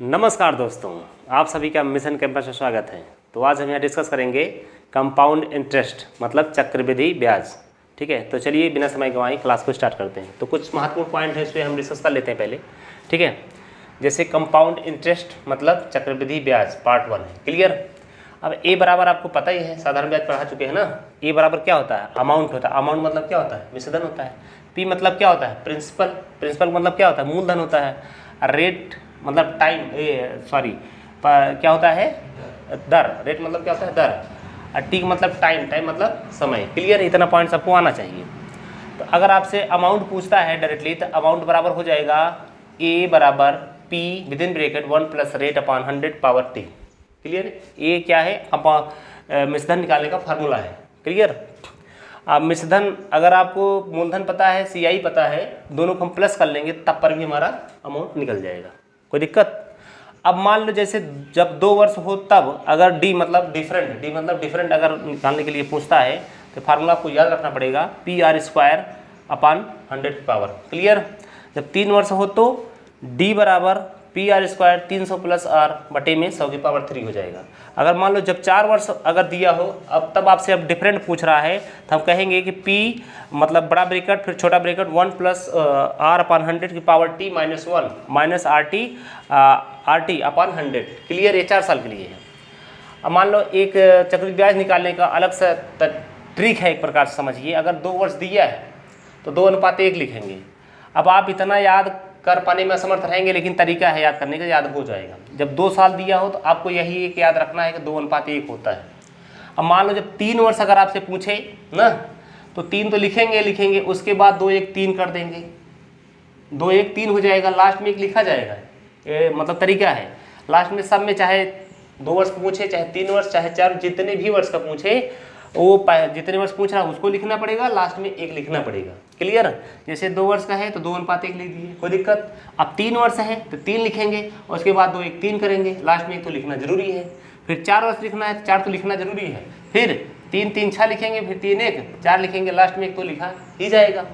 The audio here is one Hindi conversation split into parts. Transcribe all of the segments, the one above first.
नमस्कार दोस्तों, आप सभी का मिशन कैंपस में स्वागत है। तो आज हम यहाँ डिस्कस करेंगे कंपाउंड इंटरेस्ट मतलब चक्रवृद्धि ब्याज। ठीक है, तो चलिए बिना समय गंवाए क्लास को स्टार्ट करते हैं। तो कुछ महत्वपूर्ण पॉइंट है, इसमें हम डिस्कस कर लेते हैं पहले। ठीक है, जैसे कंपाउंड इंटरेस्ट मतलब चक्रवृद्धि ब्याज पार्ट 1 है। क्लियर। अब ए बराबर आपको पता ही है, साधारण ब्याज पढ़ा चुके हैं ना। ए बराबर क्या होता है? अमाउंट होता है। अमाउंट मतलब क्या होता है? विशेषधन होता है। पी मतलब क्या होता है? प्रिंसिपल। प्रिंसिपल मतलब क्या होता है? मूलधन होता है। रेट मतलब टाइम, क्या होता है? दर। रेट मतलब क्या होता है? दर। और टी मतलब टाइम, टाइम मतलब समय। क्लियर, इतना पॉइंट सबको आना चाहिए। तो अगर आपसे अमाउंट पूछता है डायरेक्टली, तो अमाउंट बराबर हो जाएगा ए बराबर P within bracket 1 plus rate upon 100 power T. Clear. ये क्या है? मिश्रधन निकालने का फार्मूला है। क्लियर। अब मिश्रधन अगर आपको मूलधन पता है, सीआई पता है, दोनों को हम प्लस कर लेंगे तब पर भी हमारा अमाउंट निकल जाएगा, कोई दिक्कत। अब मान लो जैसे जब 2 वर्ष हो तब अगर डी मतलब डिफरेंट अगर निकालने के लिए पूछता है तो फार्मूला आपको याद रखना पड़ेगा, P R square upon 100 power. Clear. जब 3 वर्ष हो तो डी बराबर P R square 300 plus R बटे में 100 की पावर 3 हो जाएगा। अगर मान लो जब 4 वर्ष अगर दिया हो, अब तब आपसे अब डिफरेंट पूछ रहा है, तो हम कहेंगे कि पी मतलब बड़ा ब्रैकेट फिर छोटा ब्रैकेट 1 प्लस आर अपान 100 की power T minus 1 minus R T अपान 100। क्लियर। ये 4 साल के लिए है। अब मान लो एक चक्रवृद्धि ब्याज निकालने का अलग सा ट्रिक है, एक प्रकार से समझिए। अगर 2 वर्ष दिया है तो 2:1 लिखेंगे। अब आप इतना याद कर पाने में असमर्थ रहेंगे, लेकिन तरीका है याद करने का, याद हो जाएगा। जब 2 साल दिया हो तो आपको यही एक याद रखना है कि 2:1 होता है। अब मान लो जब 3 वर्ष अगर आपसे पूछे ना, तो 3 तो लिखेंगे, उसके बाद 2 1 3 कर देंगे, 2 1 3 हो जाएगा, लास्ट में एक लिखा जाएगा। ये मतलब तरीका है। लास्ट में सब में चाहे 2 वर्ष का पूछे, चाहे 3 वर्ष, चाहे 4, जितने भी वर्ष का पूछे, वो जितने वर्ष पूछ रहा है उसको लिखना पड़ेगा, लास्ट में 1 लिखना पड़ेगा। क्लियर। जैसे 2 वर्ष का है तो 2:1 लिख दिए, कोई दिक्कत। अब 3 वर्ष है तो 3 लिखेंगे, और उसके बाद 2 1 3 करेंगे, लास्ट में 1 तो लिखना जरूरी है। फिर 4 वर्ष लिखना है तो 4 तो लिखना जरूरी है। फिर 3 3 6 लिखेंगे, फिर 3 1 4 लिखेंगे, लास्ट में 1 तो लिखा ही जाएगा।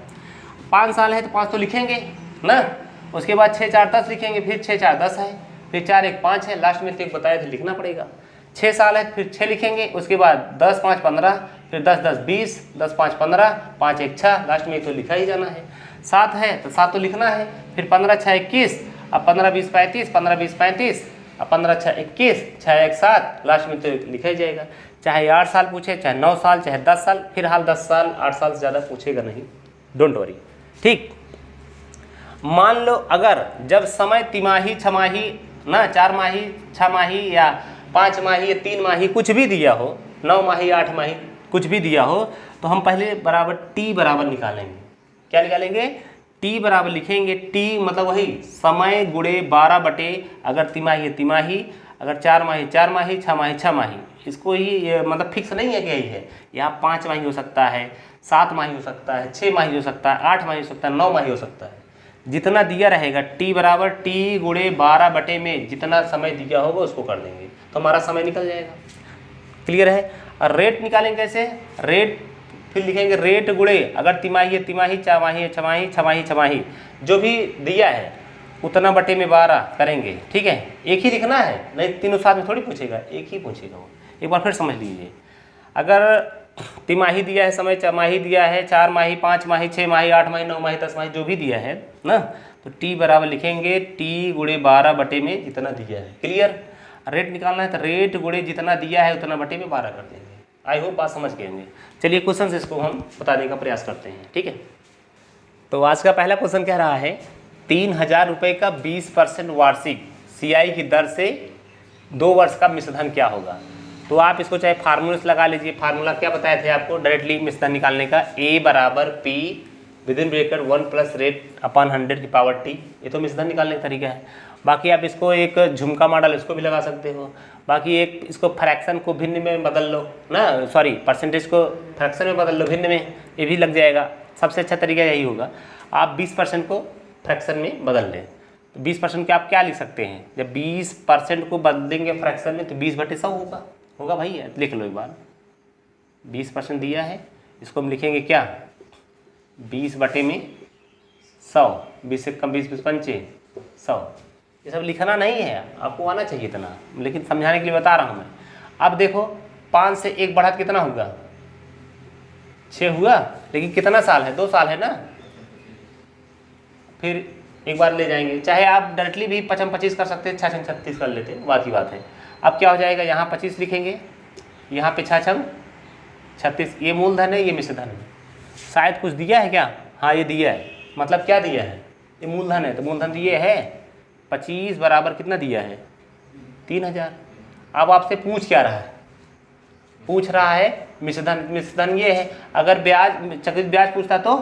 5 साल है तो 5 तो लिखेंगे ना, उसके बाद 6 4 10 लिखेंगे, फिर 6 4 10 है, फिर 4 1 5 है, लास्ट में तो 1 बताया तो लिखना पड़ेगा। 6 साल है फिर 6 लिखेंगे, उसके बाद 10 5 15, फिर 10 10 20, 10 5 15, 5 1 6, लास्ट में 1 तो लिखा ही जाना है। 7 है तो 7 तो लिखना है, फिर 15 6 21, अब 15 20 35, 15 20 35, अब 15 6 21, 6 1 7, लास्ट में तो लिखा ही जाएगा। चाहे 8 साल पूछे, चाहे 9 साल, चाहे 10 साल, फिलहाल 10 साल, 8 साल से ज़्यादा पूछेगा नहीं, डोंट वरी। ठीक। मान लो अगर जब समय तिमाही, छमाही ना, 4 माही, 6 माही या 5 माही या 3 माही कुछ भी दिया हो, 9 माही 8 माही कुछ भी दिया हो, तो हम पहले बराबर टी बराबर निकालेंगे। क्या निकालेंगे? टी बराबर लिखेंगे। टी मतलब वही समय गुणे 12 बटे, अगर तिमाही है तिमाही, अगर 4 माही 4 माही, 6 माही 6 माही। इसको ही मतलब फिक्स नहीं है कि यही है, यहाँ 5 माही हो सकता है, 7 माही हो सकता है, 6 माही हो सकता है, 8 माही हो सकता है, 9 माही हो सकता है। जितना दिया रहेगा टी बराबर टी गुणे 12 बटे में जितना समय दिया होगा उसको कर देंगे, तो हमारा समय निकल जाएगा। क्लियर है। और रेट निकालेंगे कैसे? रेट फिर लिखेंगे रेट गुणे, अगर तिमाही है तिमाही, 4 माही है 6 माही, 6 माही 6 माही, जो भी दिया है उतना बटे में 12 करेंगे। ठीक है, एक ही लिखना है, नहीं तीनों साथ में थोड़ी पूछेगा, एक ही पूछेगा वो। एक बार फिर समझ लीजिए, अगर तिमाही दिया है, समय माही दिया है, 4 माही 5 माही 6 माही 8 माही 9 माही 10 माही जो भी दिया है ना, तो टी बराबर लिखेंगे टी गुणे 12 बटे में जितना दिया है। क्लियर। रेट निकालना है तो रेट गुणे जितना दिया है उतना बटे में 12 कर देंगे। आई होप बात समझ गए होंगे। चलिए क्वेश्चन इसको हम बताने का प्रयास करते हैं। ठीक है, तो आज का पहला क्वेश्चन कह रहा है 3000 रुपये का 20% वार्षिक सीआई की दर से 2 वर्ष का मिश्रधन क्या होगा। तो आप इसको चाहे फार्मूले से लगा लीजिए। फार्मूला क्या बताए थे आपको डायरेक्टली मिश्रधन निकालने का? ए बराबर P within bracket 1 plus rate upon 100 की पावर टी। ये तो मिश्रधन निकालने का तरीका है। बाकी आप इसको एक झुमका मॉडल इसको भी लगा सकते हो। बाकी एक इसको फ्रैक्शन को भिन्न में बदल लो ना, सॉरी परसेंटेज को फ्रैक्शन में बदल लो भिन्न में, ये भी लग जाएगा। सबसे अच्छा तरीका यही होगा, आप 20% को फ्रैक्शन में बदल लें। तो 20% के आप क्या लिख सकते हैं? जब 20% को बदलेंगे फ्रैक्शन में तो 20/100 होगा भाई। लिख लो एक बार, 20% दिया है, इसको हम लिखेंगे क्या? 20/100, 20 से कम 20 25 100, ये सब लिखना नहीं है, आपको आना चाहिए इतना, लेकिन समझाने के लिए बता रहा हूँ मैं। अब देखो 5 से 1 बढ़ा तो कितना होगा, 6 हुआ, लेकिन कितना साल है, 2 साल है ना। फिर एक बार ले जाएंगे, चाहे आप डायरेक्टली भी 5×25 कर सकते हैं, 6×36 कर लेते हैं, बात की बात है। अब क्या हो जाएगा, यहाँ 25 लिखेंगे, यहाँ पे 6×36, ये मूलधन है, ये मिश्रधन है। शायद कुछ दिया है क्या, हाँ ये दिया है, मतलब क्या दिया है, ये मूलधन है, तो मूलधन दिए है 25 बराबर कितना दिया है 3000। अब आपसे पूछ क्या रहा है, पूछ रहा है मिश्रधन, मिश्रधन ये है। अगर ब्याज चक्रित ब्याज पूछता तो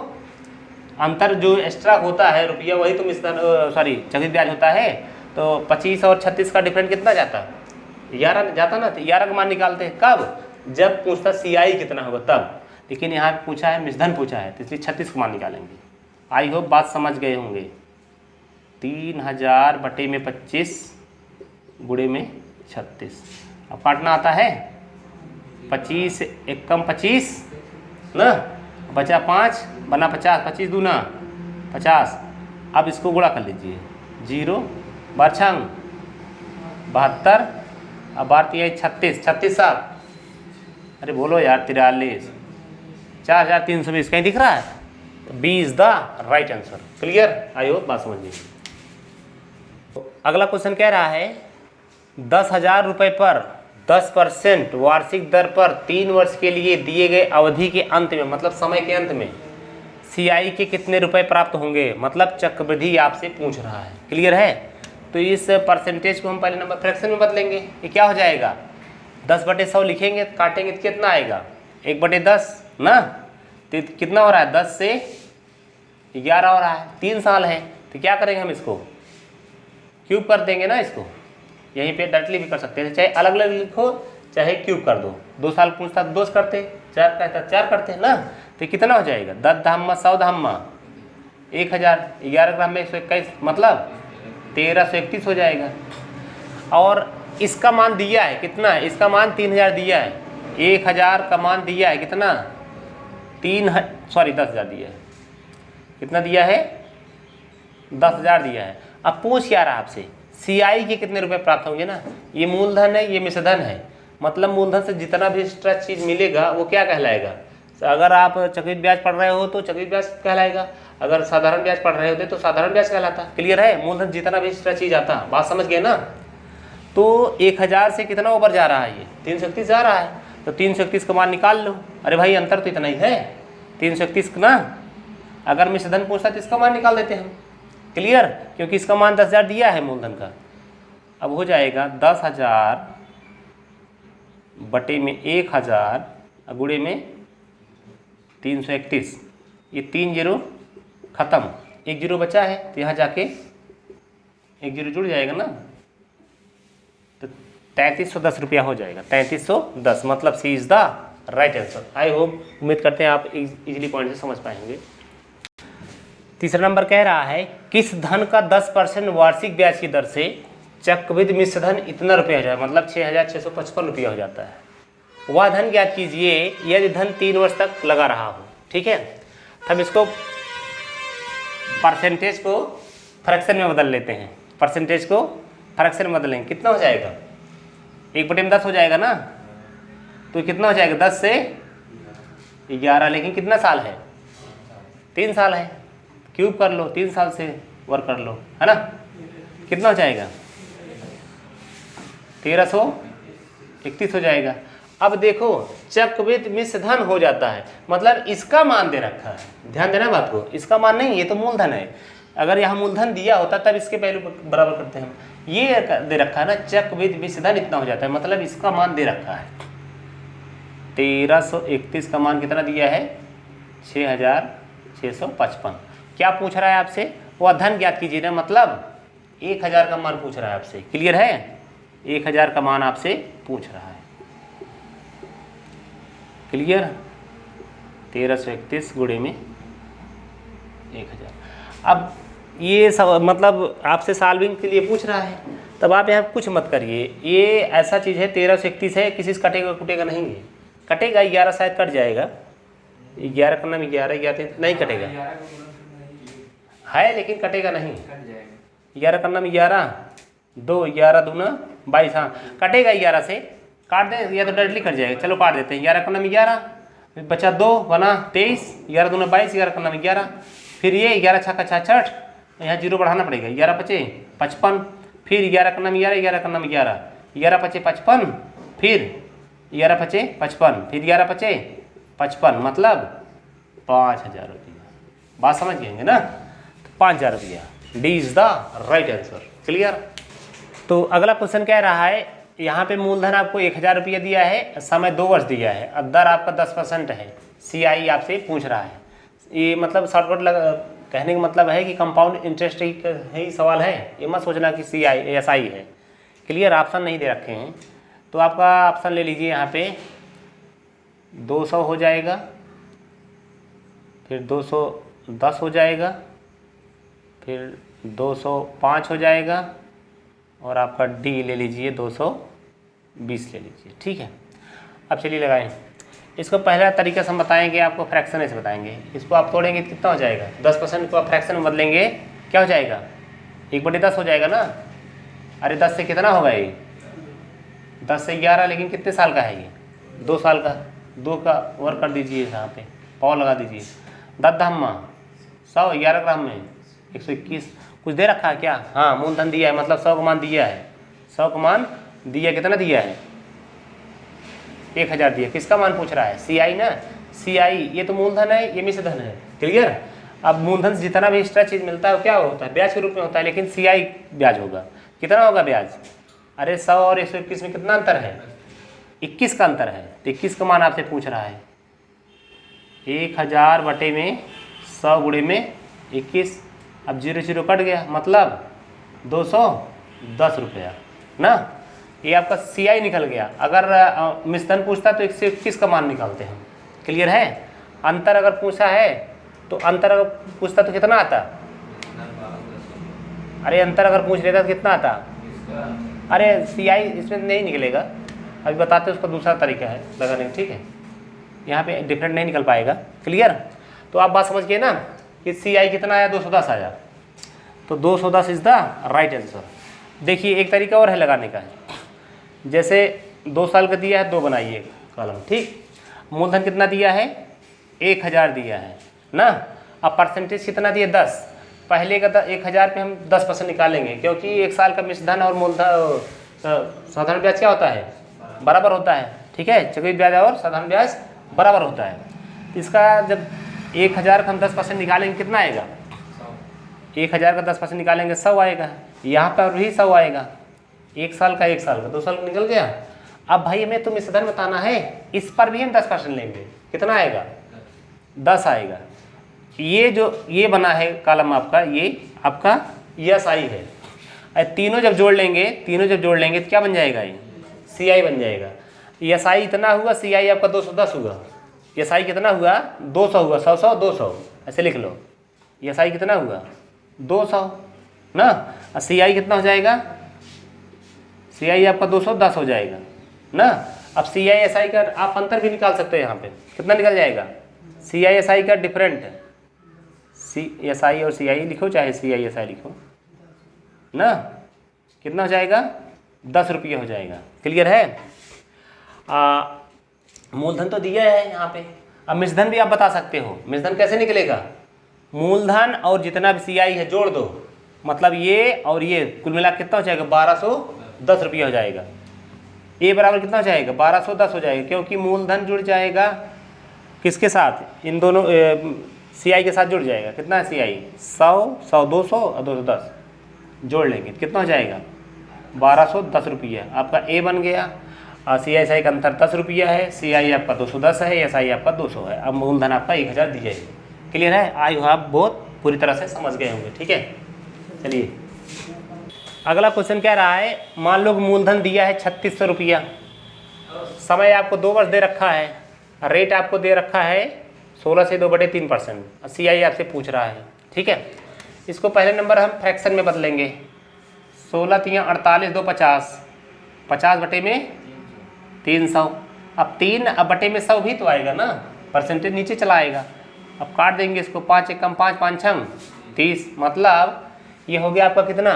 अंतर जो एक्स्ट्रा होता है रुपया, वही तो मिश्रधन सॉरी चक्रित ब्याज होता है। तो 25 और 36 का डिफरेंट कितना जाता, 11 जाता ना, तो 11 का मान निकालते हैं कब, जब पूछता CI कितना होगा तब। लेकिन यहाँ पूछा है मिश्रधन पूछा है, तो इसलिए 36 का मान निकालेंगे। आई होप बात समझ गए होंगे। 3000 बटे में 25 गुणे में 36। अब काटना आता है, 25 एक कम 25 ना, बचा 5 बना 50, 25 दूना 50। अब इसको गुणा कर लीजिए, 0 बरछंग 72, अब 36, 36 7, अरे बोलो यार 43, 4320 कहीं दिख रहा है, 20 the right answer. Clear, I hope बात समझ लीजिए। अगला क्वेश्चन कह रहा है 10,000 रुपये पर 10% वार्षिक दर पर 3 वर्ष के लिए दिए गए अवधि के अंत में, मतलब समय के अंत में CI के कितने रुपए प्राप्त होंगे, मतलब चक्रवृद्धि आपसे पूछ रहा है। क्लियर है, तो इस परसेंटेज को हम पहले नंबर फ्रैक्शन में बदलेंगे। ये क्या हो जाएगा, 10/100 लिखेंगे, काटेंगे तो कितना आएगा 1/10 ना, तो कितना हो रहा है 10 से 11 हो रहा है, 3 साल है। तो क्या करेंगे हम, इसको क्यूब कर देंगे ना, इसको यहीं पे डायरेक्टली भी कर सकते हैं, चाहे अलग अलग लिखो चाहे क्यूब कर दो। 2 साल पूछता तो 2 करते, 4 कहता 4 करते ना, तो कितना हो जाएगा 10 धामा 100 धामा 1000, 11 ग्राम में 121, मतलब 1331 हो जाएगा। और इसका मान दिया है कितना है, इसका मान 3000 दिया है, 1000 का मान दिया है कितना 10,000 दिया है, कितना दिया है 10,000 दिया है। अब पूछ क्या रहा आपसे, CI के कितने रुपए प्राप्त होंगे ना, ये मूलधन है ये मिश्रधन है, मतलब मूलधन से जितना भी एक्स्ट्रा चीज मिलेगा वो क्या कहलाएगा। अगर आप चक्रवृद्धि ब्याज पढ़ रहे हो तो चक्रवृद्धि ब्याज कहलाएगा, अगर साधारण ब्याज पढ़ रहे होते तो साधारण ब्याज कहलाता। क्लियर है, मूलधन जितना भी एक्स्ट्रा चीज आता, बात समझ गए ना। तो 1000 से कितना ऊपर जा रहा है, ये 331 जा रहा है, तो 331 का मान निकाल लो। अरे भाई अंतर तो इतना ही है 331 ना, अगर मिश्रधन पूछता तो इसका मान निकाल देते हम। क्लियर, क्योंकि इसका मान 10,000 दिया है मूलधन का। अब हो जाएगा 10,000 बटे में 1000 गुणे में 331, ये 3 0 खत्म, 1 0 बचा है, तो यहाँ जाके 1 0 जुड़ जाएगा ना, तो 3310 रुपया हो जाएगा, 3310, मतलब C is the right answer. I hope, उम्मीद करते हैं आप इजीली पॉइंट से समझ पाएंगे। तीसरा नंबर कह रहा है किस धन का 10% वार्षिक ब्याज की दर से चक्रवृद्धि मिश्रधन इतना रुपया हो जाए, मतलब 6,655 रुपया हो जाता है। वह धन ज्ञात कीजिए यदि धन 3 वर्ष तक लगा रहा हो। ठीक है, हम इसको परसेंटेज को फ्रैक्शन में बदल लेते हैं, परसेंटेज को फ्रैक्शन में बदलेंगे, कितना हो जाएगा 1/10 हो जाएगा ना, तो कितना हो जाएगा 10 से 11, लेकिन कितना साल है 3 साल है, क्यूब कर लो, 3 साल से वर्क कर लो, है ना, कितना हो जाएगा 1331 हो जाएगा। अब देखो चक्रवृद्धि मिश्रधन हो जाता है, मतलब इसका मान दे रखा है, ध्यान देना बात को, इसका मान नहीं, ये तो मूलधन है। अगर यहाँ मूलधन दिया होता तब इसके पहले बराबर करते हैं, ये दे रखा है ना, चक्रवृद्धि मिश्रधन इतना हो जाता है, मतलब इसका मान दे रखा है 1331 का मान कितना दिया है 6,655। क्या पूछ रहा है आपसे, वह धन ज्ञात कीजिए ना, मतलब 1000 का मान पूछ रहा है आपसे। क्लियर है, 1000 का मान आपसे पूछ रहा है। क्लियर, 1331 गुणे में 1000। अब ये सब मतलब आपसे सॉल्विंग के लिए पूछ रहा है, तब आप यहाँ कुछ मत करिए, ये ऐसा चीज़ है 1331 है, किसी से कटेगा कटेगा नहीं, है कटेगा 11 शायद कट जाएगा, 11 का नाम 11 नहीं कटेगा है, लेकिन कटेगा नहीं, 11 का नाम 11 2, 11 दूना 22, हाँ कटेगा 11 से, काट दें या तो डायरेक्टली कट जाएगा, चलो काट देते हैं। 11 का नाम 11, फिर बचा 2 बना 23, 11 दूना 22, 11 का नाम 11, फिर ये 11 छक्का 66, यहाँ 0 बढ़ाना पड़ेगा, 11 पचे 55, फिर 11 का नाम 11, 11 का नाम 11, 11 पचे 55, फिर 11 पचे 55, फिर 11 पचे 55, मतलब 5000 रुपया। बात समझ गएंगे ना, तो 5000 रुपया, D is the right answer. Clear. तो अगला क्वेश्चन कह रहा है, यहाँ पे मूलधन आपको 1000 रुपया दिया है, समय 2 वर्ष दिया है, और दर आपका 10% है। CI आपसे पूछ रहा है, ये मतलब शॉर्टकट कहने का मतलब है कि कंपाउंड इंटरेस्ट ही सवाल है, ये मत सोचना कि SI है। क्लियर। ऑप्शन नहीं दे रखे हैं, तो आपका ऑप्शन ले लीजिए, यहाँ पे 200 हो जाएगा, फिर 210 हो जाएगा, फिर 205 हो जाएगा, और आपका डी ले लीजिए 220 ले लीजिए। ठीक है। अब चलिए लगाएं इसको। पहला तरीका से हम बताएंगे आपको, फ्रैक्शन ऐसे बताएंगे। इसको आप तोड़ेंगे तो कितना हो जाएगा, 10% को आप फ्रैक्शन में बदलेंगे, क्या हो जाएगा, 1/10 हो जाएगा ना। अरे 10 से कितना होगा ये, 10 से 11, लेकिन कितने साल का है ये, 2 साल का। 2 का वर्क कर दीजिए, यहाँ पे पाव लगा दीजिए। 10 धम्मा 100, 11 ग्राम में 121। कुछ दे रखा है क्या, हाँ मूलधन दिया है, मतलब 100 का मान दिया है, 100 का मान दिया, कितना दिया है, 1000 दिया। किसका मान पूछ रहा है, CI ना, CI ये तो मूलधन है, ये मिश्र धन है। क्लियर। अब मूलधन से जितना भी एक्स्ट्रा चीज मिलता है वो क्या होता है, ब्याज के रूप में होता है, लेकिन CI ब्याज होगा। कितना होगा ब्याज, अरे 100 और 121 में कितना अंतर है, 21 का अंतर है। तो 21 का मान आपसे पूछ रहा है, 1000 बटे में 100 गुणे में 21, अब 0 0 कट गया, मतलब 210 रुपया ना। ये आपका CI निकल गया। अगर मिश्रण पूछता तो 121 का मान निकालते हैं। क्लियर है। अंतर अगर पूछा है तो अंतर अगर पूछता तो कितना आता, अरे अंतर अगर पूछ लेता तो कितना आता, अरे CI इसमें नहीं निकलेगा, अभी बताते उसका दूसरा तरीका है लगाने का। ठीक है, यहाँ पे डिफरेंट नहीं निकल पाएगा। क्लियर। तो आप बात समझ गए ना कि CI कितना आया, 210 आया, तो 210 इज द राइट आंसर। देखिए एक तरीका और है लगाने का, जैसे 2 साल का दिया है, 2 बनाइए कॉलम। ठीक। मूलधन कितना दिया है, 1000 दिया है ना। अब परसेंटेज कितना दिया, 10। पहले का 1000 पे हम 10% निकालेंगे, क्योंकि 1 साल का मिश्रधन और मूलधन साधारण ब्याज क्या होता है, बराबर होता है। ठीक है, चक्रवृद्धि ब्याज और साधारण ब्याज बराबर होता है। इसका जब 1000 का हम 10% निकालेंगे कितना आएगा, 1000 का 10% निकालेंगे 100 आएगा, यहाँ पर भी 100 आएगा। 1 साल का 1 साल का 2 साल का निकल गया। अब भाई हमें तो मिश्रधन बताना है, इस पर भी हम 10% लेंगे, कितना आएगा, 10 आएगा। ये जो ये बना है कॉलम आपका, ये आपका SI है। तीनों जब जोड़ लेंगे तो क्या बन जाएगा, ये CI बन जाएगा। SI इतना हुआ, CI आपका 210 हुआ। SI कितना हुआ, 200 हुआ, 100 100 200 ऐसे लिख लो। SI कितना हुआ, 200 ना। और CI कितना हो जाएगा, CI आपका 210 हो जाएगा ना। अब CI SI का आप अंतर भी निकाल सकते हैं, यहाँ पे कितना निकल जाएगा, CI SI का डिफरेंट है, SI और CI लिखो, चाहे CI SI लिखो ना, कितना हो जाएगा, 10 रुपये हो जाएगा। क्लियर है। मूलधन तो दिया है यहाँ पे। अब मिश्रधन भी आप बता सकते हो। मिश्रधन कैसे निकलेगा, मूलधन और जितना भी CI है जोड़ दो, मतलब ये और ये कुल मिला कितना हो जाएगा, 1210 रुपये हो जाएगा। ये बराबर कितना हो जाएगा, 1210 हो जाएगा, क्योंकि मूलधन जुड़ जाएगा किसके साथ, इन दोनों CI के साथ जुड़ जाएगा। कितना है CI, 100 100 200 और 210 जोड़ लेंगे कितना हो जाएगा, 1210 रुपया। आपका A बन गया। CI SI का अंतर 10 रुपया है, CI आपका 210 है, SI आपका 200 है। अब मूलधन आपका 1000 दी जाएगी। क्लियर है। आई होप आप बहुत पूरी तरह से समझ गए होंगे। ठीक है, चलिए अगला क्वेश्चन कह रहा है, मान लो मूलधन दिया है 3600 रुपया, समय आपको 2 वर्ष दे रखा है, रेट आपको दे रखा है 16 से 2/3%। CI आपसे पूछ रहा है। ठीक है, इसको पहले नंबर हम फ्रैक्शन में बदलेंगे। 16 3 48 2 50, 50 बटे में 300। अब 3 बटे में 100 भी तो आएगा ना, परसेंटेज नीचे चला आएगा। अब काट देंगे इसको, 5 1 कम 5 5 6 30, मतलब ये हो गया आपका कितना,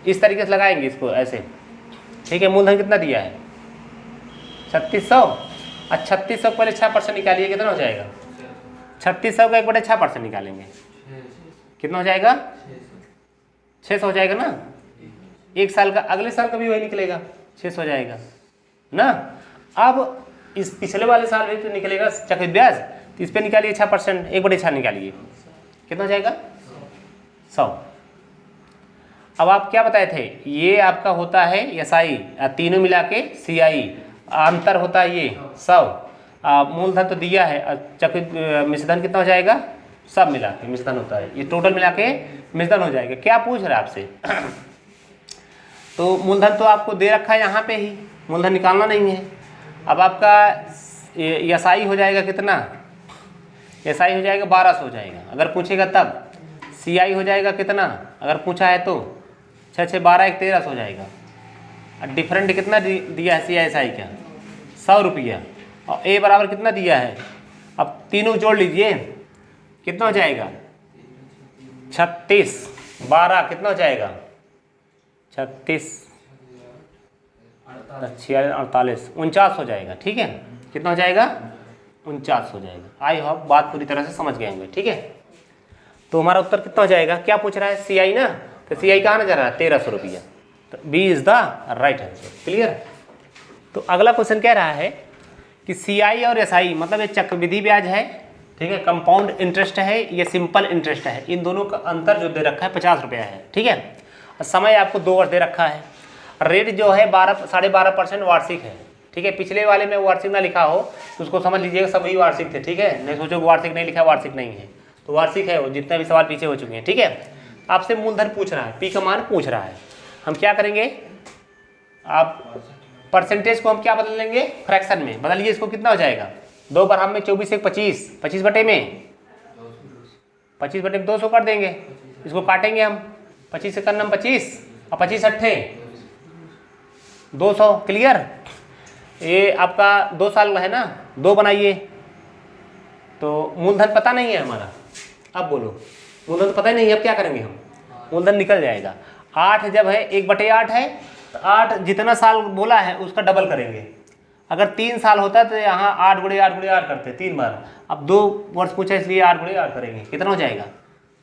इस तरीके से लगाएंगे इसको ऐसे, ठीक है। मूलधन कितना दिया है 3600। और 3600 पहले 6% निकालिए, कितना हो जाएगा 3600 का 1/6% निकालेंगे, कितना हो जाएगा 600 हो जाएगा ना। एक साल का, अगले साल का भी वही निकलेगा 600 हो जाएगा ना। अब इस पिछले वाले साल में तो निकलेगा चक्रवृद्धि ब्याज, तो इस पर निकालिए 6%, 1/6 निकालिए, कितना हो जाएगा 100। अब आप क्या बताए थे, ये आपका होता है SI, तीनों मिला के CI, अंतर होता है ये 100। मूलधन तो दिया है, चक्र मिश्रधन कितना हो जाएगा, सब मिला के मिश्रधन होता है, ये टोटल मिला के मिश्रधन हो जाएगा। क्या पूछ रहा है आपसे तो मूलधन तो आपको दे रखा है यहाँ पे ही, मूलधन निकालना नहीं है। अब आपका SI हो जाएगा कितना, SI हो जाएगा 1200 हो जाएगा अगर पूछेगा तब। CI हो जाएगा कितना अगर पूछा है तो 6 6 12 1 1300 हो जाएगा। और डिफरेंट कितना दिया है CI SI का 100 रुपया। और A बराबर कितना दिया है, अब तीनों जोड़ लीजिए, कितना हो जाएगा 36 12 कितना हो जाएगा 36 48 49 हो जाएगा, ठीक है। कितना हो जाएगा 49 हो जाएगा। आई होप बात पूरी तरह से समझ गए होंगे, ठीक है। तो हमारा उत्तर कितना हो जाएगा, क्या पूछ रहा है CI ना, तो CI कहाँ नजर आ रहा है 1300 रुपया, तो B is the right answer. Clear. तो अगला क्वेश्चन कह रहा है कि CI और SI मतलब ये चक्रवृद्धि ब्याज है, ठीक है, कंपाउंड इंटरेस्ट है, ये सिंपल इंटरेस्ट है, इन दोनों का अंतर जो दे रखा है 50 रुपया है, ठीक है। और समय आपको 2 वर्ष दे रखा है। रेट जो है 12.5% वार्षिक है, ठीक है। पिछले वाले में वार्षिक ना लिखा हो तो उसको समझ लीजिएगा सभी वार्षिक थे, ठीक है। नहीं सोचो वार्षिक नहीं लिखा, वार्षिक नहीं है, तो वार्षिक है वो, जितने भी सवाल पीछे हो चुके हैं, ठीक है। आपसे मूलधन पूछ रहा है, P का मान पूछ रहा है, हम क्या करेंगे, आप परसेंटेज को हम क्या बदल लेंगे, फ्रैक्शन में बदलिए। इसको कितना हो जाएगा 2 बार हम में 24 1 25, 25 बटे में 200 कर देंगे, इसको काटेंगे हम, 25 से करना 25 और 25 अट्ठे 200। क्लियर। ये आपका 2 साल का है ना, 2 बनाइए। तो मूलधन पता नहीं है हमारा, अब बोलो मूलधन तो पता ही नहीं है, अब क्या करेंगे हम, मूलधन निकल जाएगा। 8 जब है 1/8 है, तो 8 जितना साल बोला है उसका डबल करेंगे। अगर 3 साल होता है तो यहाँ 8 × 8 × 8 करते 3 बार, अब 2 वर्ष पूछा इसलिए 8 × 8 करेंगे, कितना हो जाएगा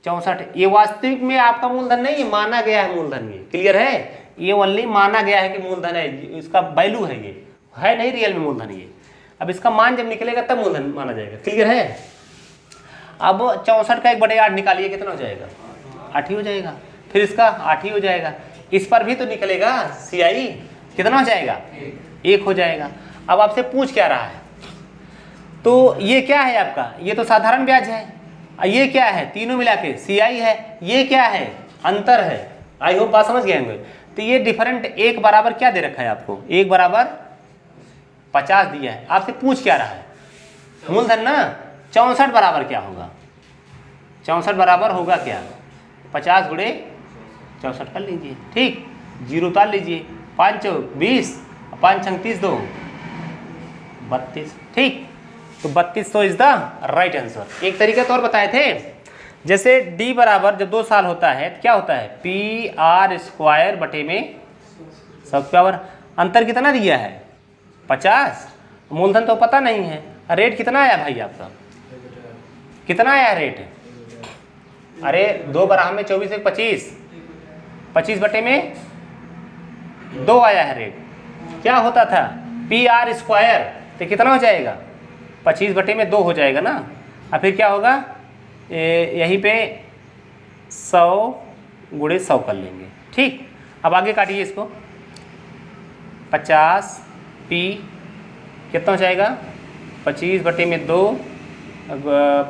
64। ये वास्तविक में आपका मूलधन नहीं है, माना गया है मूलधन। ये क्लियर है, ये ओनली माना गया है कि मूलधन है, इसका वैल्यू है, ये है नहीं रियल में मूलधन ये। अब इसका मान जब निकलेगा तब मूलधन माना जाएगा। क्लियर है। अब 64 का 1/8 निकालिए, कितना हो जाएगा 8 ही हो जाएगा, फिर इसका 8 ही हो जाएगा। इस पर भी तो निकलेगा CI, कितना हो जाएगा 1 हो जाएगा। अब आपसे पूछ क्या रहा है, तो ये क्या है आपका, ये तो साधारण ब्याज है, ये क्या है तीनों मिला के CI है, ये क्या है अंतर है। आई होप बात समझ गए होंगे। तो ये डिफरेंट 1 बराबर क्या दे रखा है आपको, 1 बराबर 50 दिया है। आपसे पूछ क्या रहा है मूलधन ना, 64 बराबर क्या होगा, 64 बराबर होगा क्या 50 × 64 कर लीजिए, ठीक, 0 उतार लीजिए, 5 × 20 5 × 30 2 32, ठीक। तो 3200 इज द राइट आंसर। एक तरीका तो और बताए थे, जैसे D बराबर जब 2 साल होता है तो क्या होता है PR² बटे में 100 अंतर कितना दिया है 50, मूलधन तो पता नहीं है। रेट कितना आया भाई आपका, कितना आया रेट, अरे 2 बार हम में 24 1 25, 25 बटे में 2 आया है रेट। क्या होता था PR² तो कितना हो जाएगा 25 बटे में 2 हो जाएगा ना। और फिर क्या होगा, यहीं पे 100 × 100 कर लेंगे, ठीक। अब आगे काटिए इसको, 50 P कितना हो जाएगा 25 बटे में 2,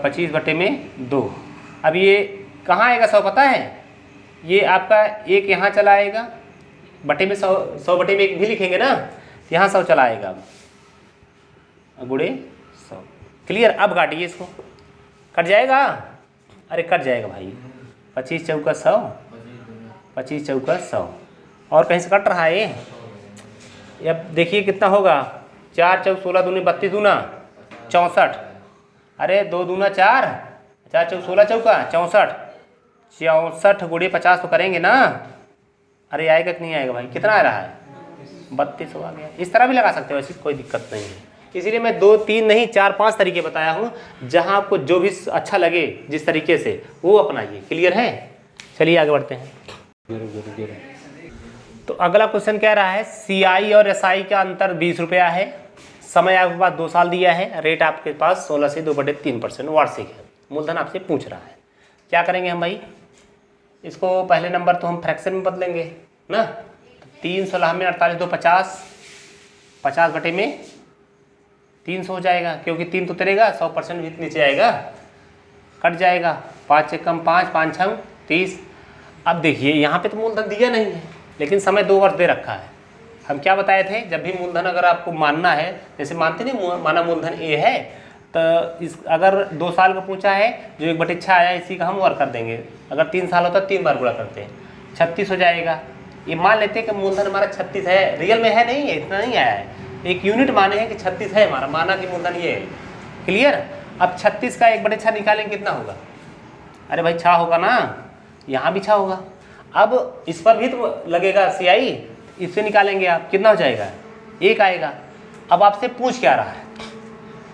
25 बटे में 2। अब ये कहाँ आएगा 100 पता है, ये आपका 1 यहाँ चला आएगा, बटे में 100 बटे में 1 भी लिखेंगे ना, यहाँ 100 चला आएगा, अब गुणे 100। क्लियर। अब काटिए इसको, कट जाएगा, अरे कट जाएगा भाई, 25 चौका 100, 25 चौका 100, और कहीं से कट रहा है ये। अब देखिए कितना होगा, 4 चौक 16 दूनी 32 दूना 64, अरे 2 दूना 4, 4 चौक 16 चौका 64, 64 × 50 तो करेंगे ना, अरे आएगा कि नहीं आएगा भाई, कितना आ रहा है 3200 आ गया। इस तरह भी लगा सकते हो, ऐसी कोई दिक्कत नहीं है। इसीलिए मैं 2 3 नहीं 4 5 तरीके बताया हूँ, जहाँ आपको जो भी अच्छा लगे जिस तरीके से वो अपनाइए। क्लियर है? चलिए आगे बढ़ते हैं। तो अगला क्वेश्चन कह रहा है CI और SI का अंतर 20 रुपया है, समय आपके पास 2 साल दिया है, रेट आपके पास 16 से 2/3% वार्षिक है, मूलधन आपसे पूछ रहा है। क्या करेंगे हम भाई, इसको पहले नंबर तो हम फ्रैक्शन में बदलेंगे ना। 3 16 में 48 2 50, 50 बटे में 300 हो जाएगा, क्योंकि 3 तो उतरेगा, 100% भी नीचे आएगा, कट जाएगा। 5 1 कम 5, 5 6 30। अब देखिए यहाँ पे तो मूलधन दिया नहीं है, लेकिन समय 2 वर्ष दे रखा है। हम क्या बताए थे, जब भी मूलधन अगर आपको मानना है, जैसे मानते नहीं माना मूलधन A है, तो इस अगर 2 साल का पूछा है, जो 1/6 आया इसी का हम वर्क कर देंगे। अगर 3 साल होता 3 बार गुणा करते हैं, 36 हो जाएगा। ये मान लेते हैं कि मूलधन हमारा 36 है, रियल में है नहीं है, इतना नहीं आया है, एक यूनिट माने हैं कि 36 है हमारा, माना कि मूलधन ये है। क्लियर? अब 36 का 1/6 निकालेंगे कितना होगा? अरे भाई 6 होगा ना, यहाँ भी 6 होगा। अब इस पर भी तो लगेगा CI, इससे निकालेंगे आप, कितना हो जाएगा? 1 आएगा। अब आपसे पूछ क्या रहा है,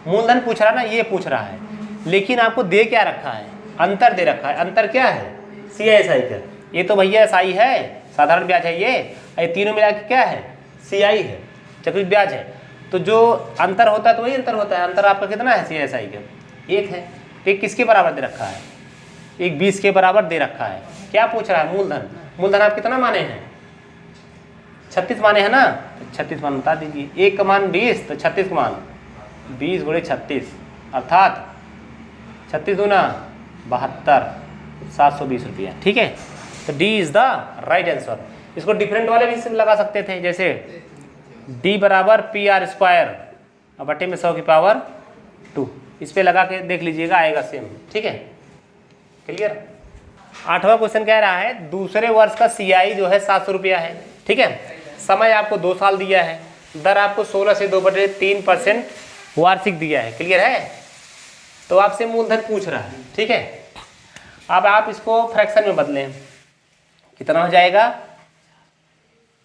मूलधन पूछ रहा है ना, ये पूछ रहा है, लेकिन आपको दे क्या रखा है? अंतर दे रखा है। अंतर क्या है? CI SI का। ये तो भैया SI है, साधारण ब्याज है ये तीनों मिला के क्या है? CI है, चक्रवृद्धि ब्याज है। तो जो अंतर होता है तो वही अंतर होता है। अंतर आपका कितना है CI SI का? 1 है। तो एक किसके बराबर दे रखा है? एक 20 के बराबर दे रखा है। क्या पूछ रहा है? मूलधन। मूलधन आप कितना माने हैं? 36 माने हैं ना, तो 36 मान बता दीजिए। 1 का मान 20, तो 36 का मान 20 × 36, अर्थात 36 दूना 72, 720 रुपया। ठीक है, तो D is the right answer. इसको डिफरेंट वाले भी लगा सकते थे, जैसे D बराबर PR² और बटे में 100 की पावर 2। इस पे लगा के देख लीजिएगा, आएगा सेम। ठीक है, क्लियर? 8वां क्वेश्चन कह रहा है दूसरे वर्ष का CI जो है 700 रुपया है। ठीक है, समय आपको 2 साल दिया है, दर आपको 16 से 2/3% वार्षिक दिया है। क्लियर है? तो आपसे मूलधन पूछ रहा है। ठीक है, अब आप इसको फ्रैक्शन में बदलें, कितना हो जाएगा?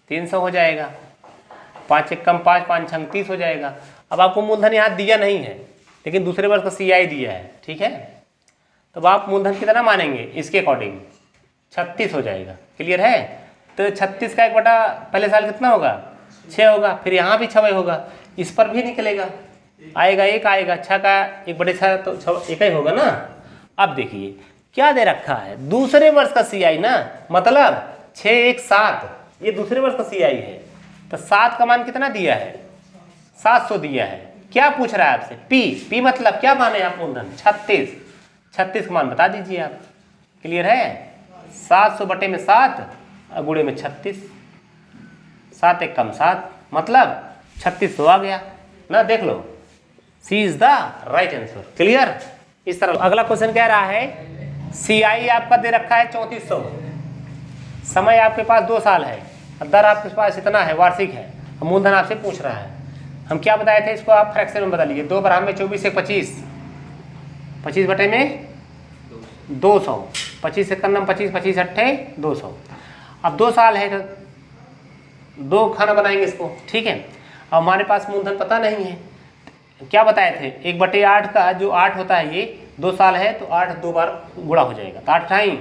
300 हो जाएगा। 5 1 कम 5, 5 6 30 हो जाएगा। अब आपको मूलधन यहाँ दिया नहीं है, लेकिन दूसरे वर्ष का CI दिया है। ठीक है, तो आप मूलधन कितना मानेंगे? इसके अकॉर्डिंग 36 हो जाएगा। क्लियर है? तो 36 का 1 बटा पहले साल कितना होगा? 6 होगा। फिर यहाँ भी 6 होगा, इस पर भी निकलेगा, आएगा 1 आएगा। 6 का 1/6 तो 1 ही होगा ना। अब देखिए क्या दे रखा है, दूसरे वर्ष का CI ना, मतलब 6 1 7, ये दूसरे वर्ष का CI है। तो 7 का मान कितना दिया है? 700 दिया है। क्या पूछ रहा है आपसे? P मतलब क्या माने आप मूलधन? 36 का मान बता दीजिए आप। क्लियर है? 700 बटे में 7 गुणे में 36, 7 1 कम 7, मतलब 3600 आ गया ना। देख लो, C is the right answer. Clear? इस तरह अगला क्वेश्चन कह रहा है CI आपका दे रखा है 3400, समय आपके पास 2 साल है, दर आपके पास इतना है, वार्षिक है, मूलधन आपसे पूछ रहा है। हम क्या बताए थे, इसको आप फ्रैक्शन में बदलिए। 2 बराबर में 24 1 25, 25 बटे में 200, 25 से करना 25, 25 अट्ठे 200। अब 2 साल है तो 2 खाना बनाएंगे इसको। ठीक है, अब हमारे पास मूलधन पता नहीं है, क्या बताए थे? 1/8 का जो 8 होता है, ये 2 साल है तो 8 2 बार गुणा हो जाएगा, तो 8 ×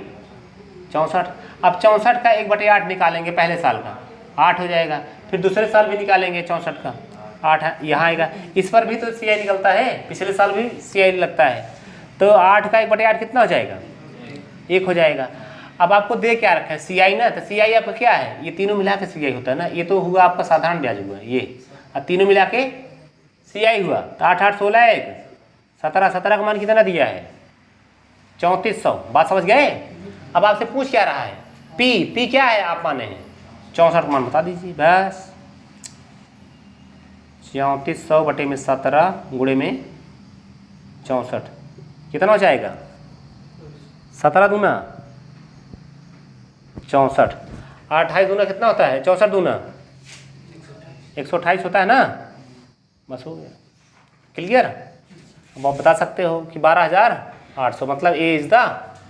64। अब 64 का 1/8 निकालेंगे, पहले साल का 8 हो जाएगा। फिर दूसरे साल भी निकालेंगे 64 का 8 यहाँ आएगा। इस पर भी तो CI निकलता है, पिछले साल भी CI लगता है। तो 8 का 1/8 कितना हो जाएगा? 1 हो जाएगा। अब आपको दे क्या रखा है? CI ना, तो CI आपका क्या है? ये तीनों मिला के CI होता है ना। ये तो हुआ आपका साधारण ब्याज हुआ ये, और तीनों मिला के CI हुआ। तो 8 8 16 1 17, 17 का मान कितना दिया है? 3400। बात समझ गए? अब आपसे पूछ क्या रहा है? P क्या है आप माने हैं? 64 मान बता दीजिए बस। 3400 बटे में 17 गुणे में 64 कितना हो जाएगा? 17 दूना 64, 28 दूना कितना होता है? 64 दूना 128 होता है ना। बस हो गया। क्लियर? अब आप बता सकते हो कि 12,800, मतलब A is the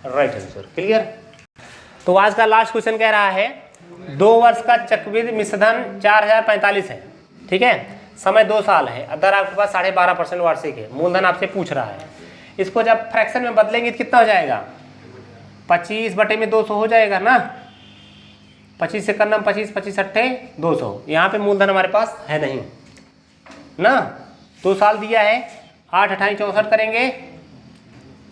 right answer. Clear? तो आज का लास्ट क्वेश्चन कह रहा है 2 वर्ष का चक्रवृद्धि मिश्रधन 4045 है, ठीक है। समय 2 साल है, दर आपके पास 12.5% वार्षिक है। मूलधन आपसे पूछ रहा है, इसको जब फ्रैक्शन में बदलेंगे तो कितना हो जाएगा? 25/200 हो जाएगा ना। 25 से करना 25, 25 अट्ठे 200। यहाँ पे मूलधन हमारे पास है नहीं ना, 2 साल दिया है। 8 अट्ठाई 64 करेंगे,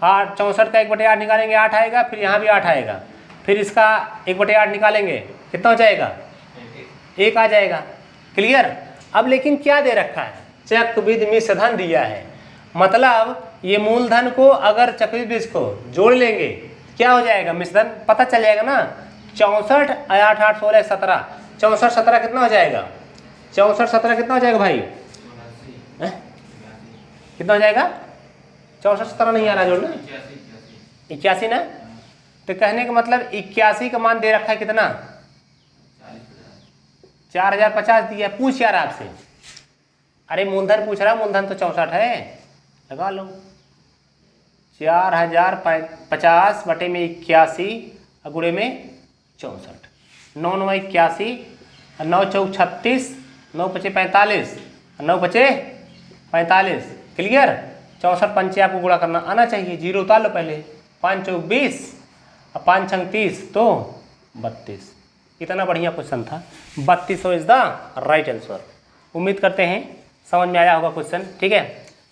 8 64 का 1/8 निकालेंगे 8 आएगा, फिर यहाँ भी 8 आएगा, फिर इसका 1/8 निकालेंगे कितना हो जाएगा? 1 आ जाएगा। क्लियर। अब लेकिन क्या दे रखा है? चक्रवृद्धि मिश्रधन दिया है, मतलब ये मूलधन को अगर चक्रवृद्धि को जोड़ लेंगे क्या हो जाएगा? मिश्रधन पता चल जाएगा ना। 64 8 8 16 17, 64 17 कितना हो जाएगा? 64 17 कितना हो जाएगा भाई? कितना हो जाएगा? 64 17 नहीं आ रहा जोड़ना, 81 ना। तो कहने का मतलब 81 का मान दे रखा है कितना? 4050 दिया। पूछ यार आपसे, अरे मूलधन पूछ रहा, मूलधन तो 64 है, लगा लो। 4050 बटे में 81 गुणे में 64, 9 9 81, 9 4 36, 9 5 45, 9 5 45। क्लियर। 64 पंचे आपको गुणा करना आना चाहिए, 0 उतार लो पहले। 5 4 20 और 5 6 30 तो 32। इतना बढ़िया क्वेश्चन था। 3200 इज द राइट आंसर। उम्मीद करते हैं समझ में आया होगा क्वेश्चन, ठीक है।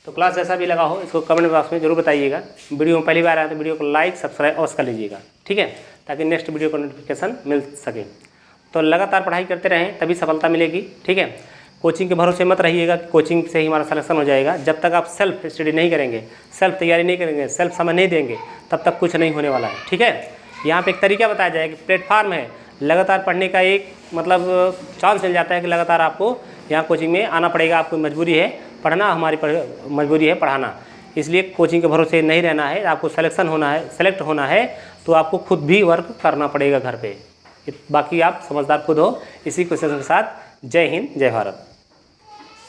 तो क्लास जैसा भी लगा हो इसको कमेंट बॉक्स में जरूर बताइएगा। वीडियो में पहली बार आया तो वीडियो को लाइक सब्सक्राइब अवश्य कर लीजिएगा, ठीक है, ताकि नेक्स्ट वीडियो का नोटिफिकेशन मिल सके। तो लगातार पढ़ाई करते रहें तभी सफलता मिलेगी, ठीक है। कोचिंग के भरोसे मत रहिएगा कि कोचिंग से ही हमारा सिलेक्शन हो जाएगा। जब तक आप सेल्फ स्टडी नहीं करेंगे, सेल्फ तैयारी नहीं करेंगे, सेल्फ समय नहीं देंगे, तब तक कुछ नहीं होने वाला है, ठीक है। यहाँ पे एक तरीका बताया जाएगा कि प्लेटफार्म है, लगातार पढ़ने का एक मतलब चांस मिल जाता है कि लगातार आपको यहाँ कोचिंग में आना पड़ेगा। आपको मजबूरी है पढ़ना, हमारी मजबूरी है पढ़ाना। इसलिए कोचिंग के भरोसे नहीं रहना है। आपको सिलेक्शन होना है, सेलेक्ट होना है तो आपको खुद भी वर्क करना पड़ेगा घर पे। बाकी आप समझदार खुद हो। इसी क्वेश्चन के साथ जय हिंद, जय भारत।